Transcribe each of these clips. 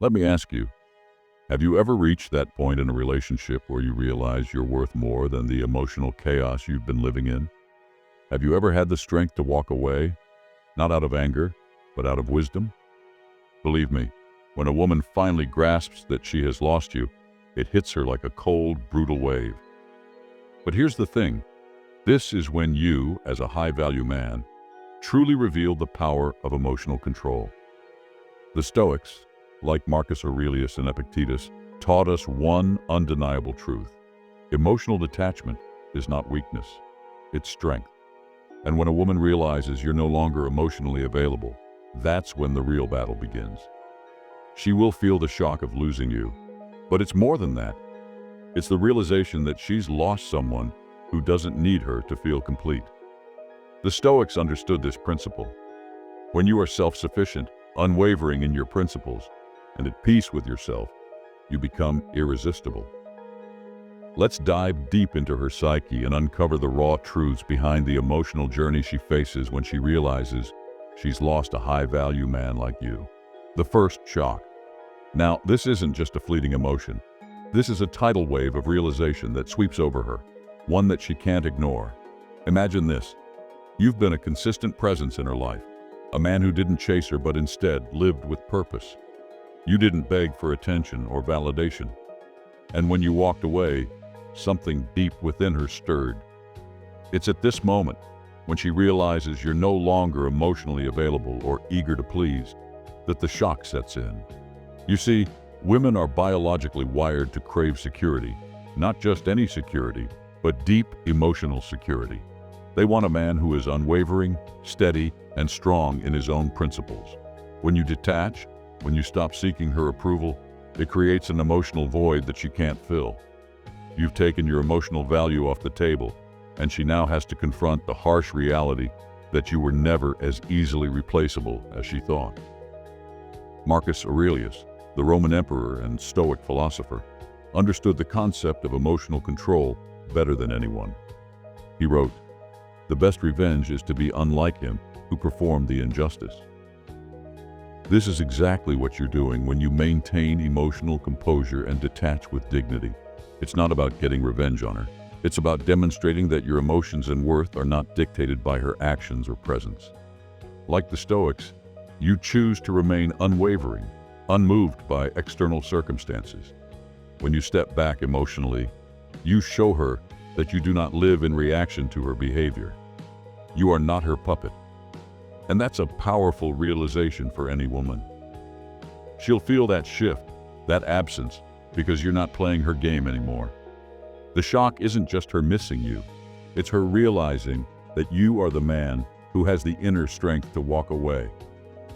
Let me ask you, have you ever reached that point in a relationship where you realize you're worth more than the emotional chaos you've been living in? Have you ever had the strength to walk away, not out of anger, but out of wisdom? Believe me, when a woman finally grasps that she has lost you, it hits her like a cold, brutal wave. But here's the thing. This is when you, as a high-value man, truly reveal the power of emotional control. The Stoics, like Marcus Aurelius and Epictetus, taught us one undeniable truth. Emotional detachment is not weakness, it's strength. And when a woman realizes you're no longer emotionally available, that's when the real battle begins. She will feel the shock of losing you. But it's more than that. It's the realization that she's lost someone who doesn't need her to feel complete. The Stoics understood this principle. When you are self-sufficient, unwavering in your principles, and at peace with yourself, you become irresistible. Let's dive deep into her psyche and uncover the raw truths behind the emotional journey she faces when she realizes she's lost a high-value man like you. The first shock. Now, this isn't just a fleeting emotion. This is a tidal wave of realization that sweeps over her, one that she can't ignore. Imagine this. You've been a consistent presence in her life, a man who didn't chase her but instead lived with purpose. You didn't beg for attention or validation. And when you walked away, something deep within her stirred. It's at this moment, when she realizes you're no longer emotionally available or eager to please, that the shock sets in. You see, women are biologically wired to crave security, not just any security, but deep emotional security. They want a man who is unwavering, steady, and strong in his own principles. When you detach, when you stop seeking her approval, it creates an emotional void that she can't fill. You've taken your emotional value off the table, and she now has to confront the harsh reality that you were never as easily replaceable as she thought. Marcus Aurelius, the Roman emperor and Stoic philosopher, understood the concept of emotional control better than anyone. He wrote, "The best revenge is to be unlike him who performed the injustice." This is exactly what you're doing when you maintain emotional composure and detach with dignity. It's not about getting revenge on her. It's about demonstrating that your emotions and worth are not dictated by her actions or presence. Like the Stoics, you choose to remain unwavering, unmoved by external circumstances. When you step back emotionally, you show her that you do not live in reaction to her behavior. You are not her puppet. And that's a powerful realization for any woman. She'll feel that shift, that absence, because you're not playing her game anymore. The shock isn't just her missing you. It's her realizing that you are the man who has the inner strength to walk away,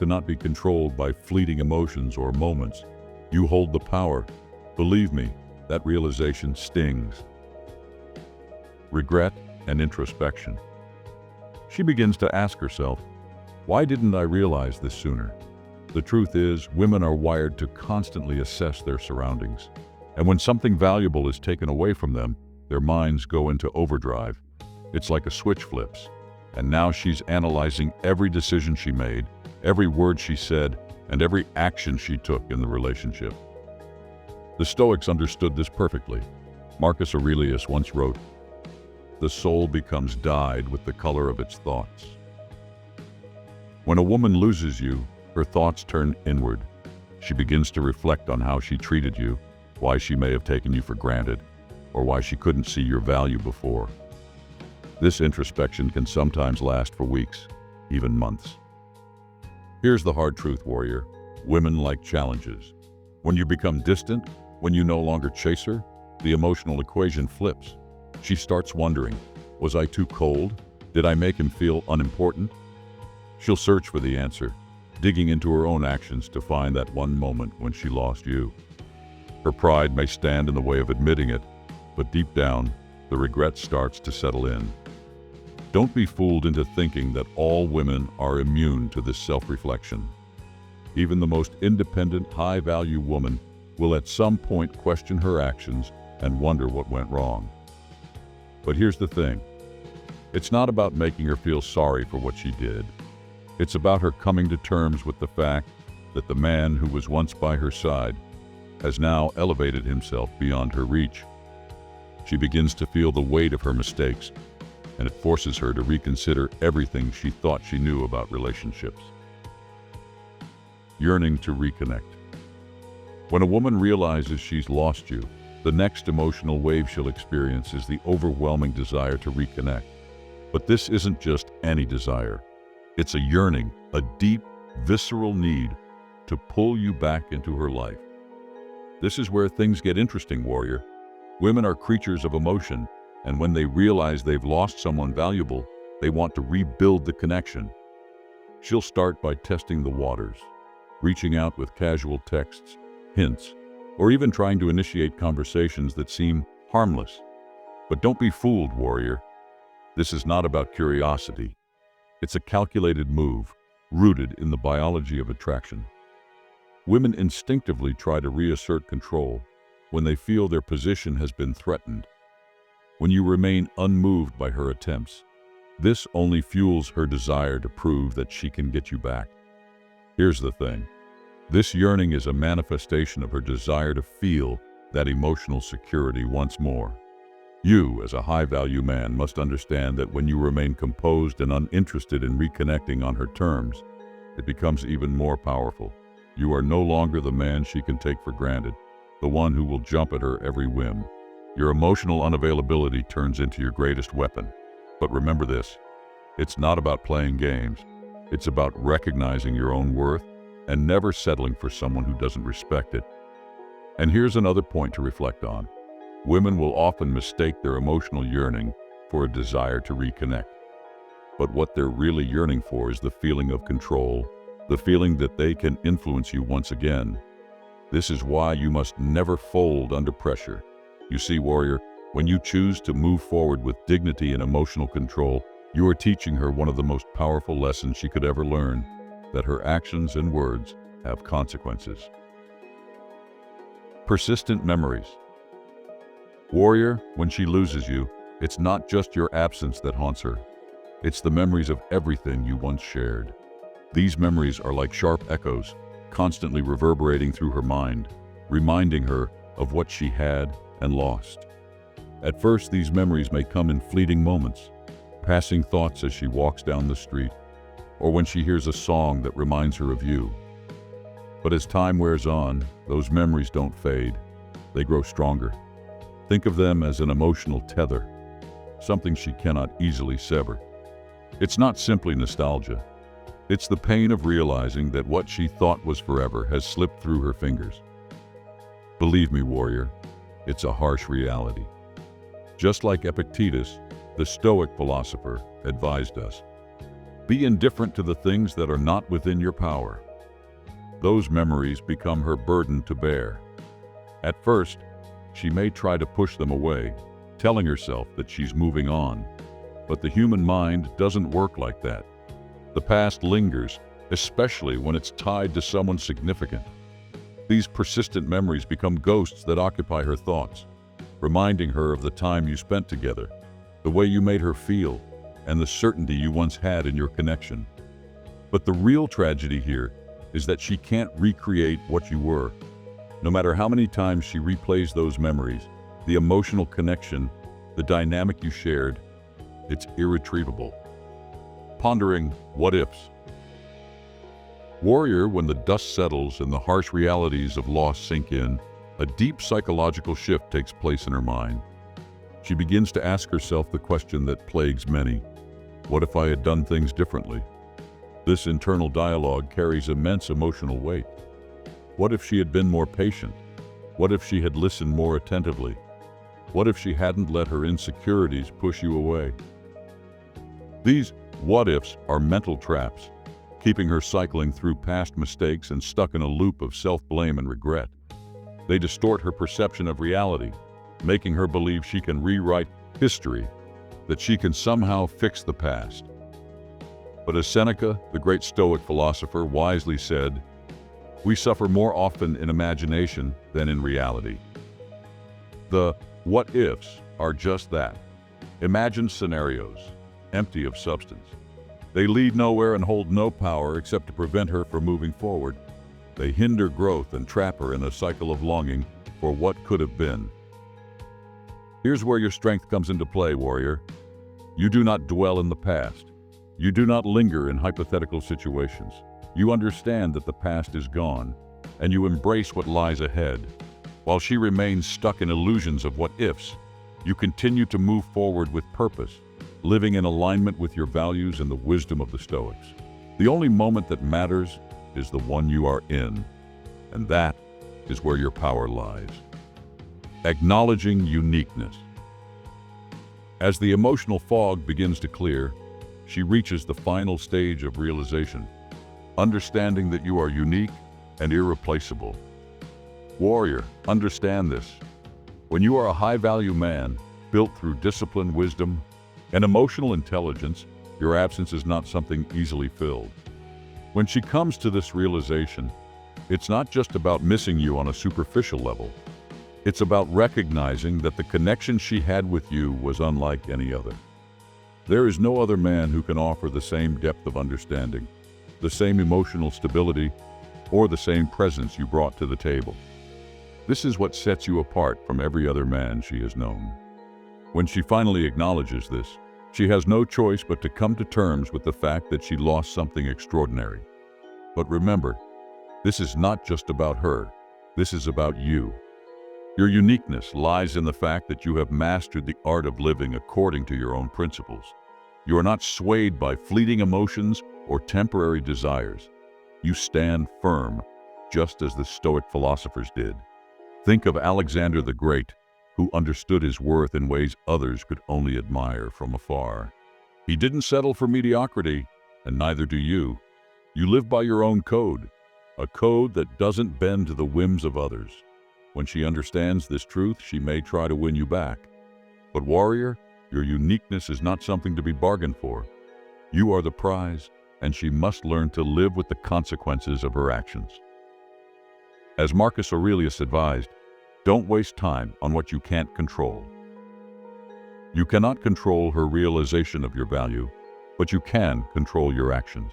to not be controlled by fleeting emotions or moments. You hold the power. Believe me, that realization stings. Regret and introspection. She begins to ask herself, why didn't I realize this sooner? The truth is, women are wired to constantly assess their surroundings. And when something valuable is taken away from them, their minds go into overdrive. It's like a switch flips. And now she's analyzing every decision she made, every word she said, and every action she took in the relationship. The Stoics understood this perfectly. Marcus Aurelius once wrote, "The soul becomes dyed with the color of its thoughts." When a woman loses you, her thoughts turn inward. She begins to reflect on how she treated you, why she may have taken you for granted, or why she couldn't see your value before. This introspection can sometimes last for weeks, even months. Here's the hard truth, warrior. Women like challenges. When you become distant, when you no longer chase her, the emotional equation flips. She starts wondering, was I too cold? Did I make him feel unimportant? She'll search for the answer, digging into her own actions to find that one moment when she lost you. Her pride may stand in the way of admitting it, but deep down, the regret starts to settle in. Don't be fooled into thinking that all women are immune to this self-reflection. Even the most independent, high-value woman will at some point question her actions and wonder what went wrong. But here's the thing. It's not about making her feel sorry for what she did. It's about her coming to terms with the fact that the man who was once by her side has now elevated himself beyond her reach. She begins to feel the weight of her mistakes, and it forces her to reconsider everything she thought she knew about relationships. Yearning to reconnect. When a woman realizes she's lost you, the next emotional wave she'll experience is the overwhelming desire to reconnect. But this isn't just any desire. It's a yearning, a deep, visceral need to pull you back into her life. This is where things get interesting, warrior. Women are creatures of emotion, and when they realize they've lost someone valuable, they want to rebuild the connection. She'll start by testing the waters, reaching out with casual texts, hints, or even trying to initiate conversations that seem harmless. But don't be fooled, warrior. This is not about curiosity. It's a calculated move, rooted in the biology of attraction. Women instinctively try to reassert control when they feel their position has been threatened. When you remain unmoved by her attempts, this only fuels her desire to prove that she can get you back. Here's the thing. This yearning is a manifestation of her desire to feel that emotional security once more. You, as a high-value man, must understand that when you remain composed and uninterested in reconnecting on her terms, it becomes even more powerful. You are no longer the man she can take for granted, the one who will jump at her every whim. Your emotional unavailability turns into your greatest weapon. But remember this, it's not about playing games. It's about recognizing your own worth and never settling for someone who doesn't respect it. And here's another point to reflect on. Women will often mistake their emotional yearning for a desire to reconnect. But what they're really yearning for is the feeling of control, the feeling that they can influence you once again. This is why you must never fold under pressure. You see, warrior, when you choose to move forward with dignity and emotional control, you are teaching her one of the most powerful lessons she could ever learn, that her actions and words have consequences. Persistent memories. Warrior, when she loses you, it's not just your absence that haunts her. It's the memories of everything you once shared. These memories are like sharp echoes, constantly reverberating through her mind, reminding her of what she had and lost. At first, these memories may come in fleeting moments, passing thoughts as she walks down the street, or when she hears a song that reminds her of you. But as time wears on, those memories don't fade. They grow stronger. Think of them as an emotional tether, something she cannot easily sever. It's not simply nostalgia. It's the pain of realizing that what she thought was forever has slipped through her fingers. Believe me, warrior, it's a harsh reality. Just like Epictetus, the Stoic philosopher, advised us, be indifferent to the things that are not within your power. Those memories become her burden to bear. At first, she may try to push them away, telling herself that she's moving on. But the human mind doesn't work like that. The past lingers, especially when it's tied to someone significant. These persistent memories become ghosts that occupy her thoughts, reminding her of the time you spent together, the way you made her feel, and the certainty you once had in your connection. But the real tragedy here is that she can't recreate what you were. No matter how many times she replays those memories, the emotional connection, the dynamic you shared, it's irretrievable. Pondering what ifs. Warrior, when the dust settles and the harsh realities of loss sink in, a deep psychological shift takes place in her mind. She begins to ask herself the question that plagues many. What if I had done things differently? This internal dialogue carries immense emotional weight. What if she had been more patient? What if she had listened more attentively? What if she hadn't let her insecurities push you away? These what-ifs are mental traps, keeping her cycling through past mistakes and stuck in a loop of self-blame and regret. They distort her perception of reality, making her believe she can rewrite history, that she can somehow fix the past. But as Seneca, the great Stoic philosopher, wisely said, we suffer more often in imagination than in reality. The what-ifs are just that, imagined scenarios, empty of substance. They lead nowhere and hold no power except to prevent her from moving forward. They hinder growth and trap her in a cycle of longing for what could have been. Here's where your strength comes into play, warrior. You do not dwell in the past. You do not linger in hypothetical situations. You understand that the past is gone, and you embrace what lies ahead. While she remains stuck in illusions of what-ifs, you continue to move forward with purpose, living in alignment with your values and the wisdom of the Stoics. The only moment that matters is the one you are in, and that is where your power lies. Acknowledging uniqueness. As the emotional fog begins to clear, she reaches the final stage of realization, understanding that you are unique and irreplaceable. Warrior, understand this. When you are a high-value man, built through discipline, wisdom, and emotional intelligence, your absence is not something easily filled. When she comes to this realization, it's not just about missing you on a superficial level. It's about recognizing that the connection she had with you was unlike any other. There is no other man who can offer the same depth of understanding, the same emotional stability, or the same presence you brought to the table. This is what sets you apart from every other man she has known. When she finally acknowledges this, she has no choice but to come to terms with the fact that she lost something extraordinary. But remember, this is not just about her. This is about you. Your uniqueness lies in the fact that you have mastered the art of living according to your own principles. You are not swayed by fleeting emotions or temporary desires. You stand firm, just as the Stoic philosophers did. Think of Alexander the Great, who understood his worth in ways others could only admire from afar. He didn't settle for mediocrity, and neither do you. You live by your own code, a code that doesn't bend to the whims of others. When she understands this truth, she may try to win you back. But warrior, your uniqueness is not something to be bargained for. You are the prize, and she must learn to live with the consequences of her actions. As Marcus Aurelius advised, don't waste time on what you can't control. You cannot control her realization of your value, but you can control your actions.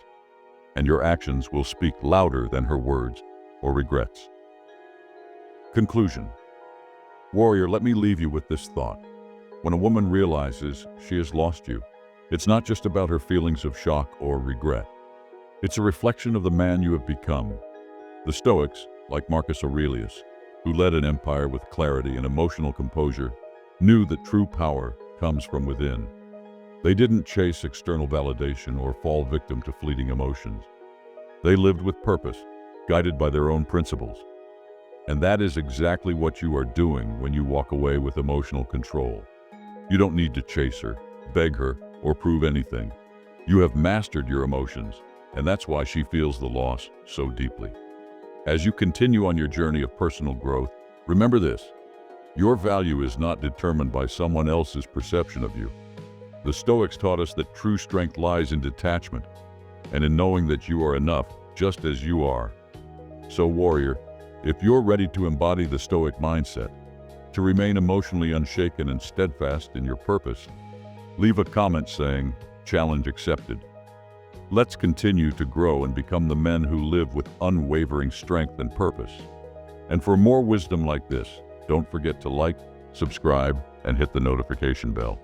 And your actions will speak louder than her words or regrets. Conclusion. Warrior, let me leave you with this thought. When a woman realizes she has lost you, it's not just about her feelings of shock or regret. It's a reflection of the man you have become. The Stoics, like Marcus Aurelius, who led an empire with clarity and emotional composure, knew that true power comes from within. They didn't chase external validation or fall victim to fleeting emotions. They lived with purpose, guided by their own principles. And that is exactly what you are doing when you walk away with emotional control. You don't need to chase her, beg her, or prove anything. You have mastered your emotions, and that's why she feels the loss so deeply. As you continue on your journey of personal growth, remember this: your value is not determined by someone else's perception of you. The Stoics taught us that true strength lies in detachment and in knowing that you are enough just as you are. So, warrior, if you're ready to embody the Stoic mindset, to remain emotionally unshaken and steadfast in your purpose, leave a comment saying, "Challenge accepted." Let's continue to grow and become the men who live with unwavering strength and purpose. And for more wisdom like this, don't forget to like, subscribe, and hit the notification bell.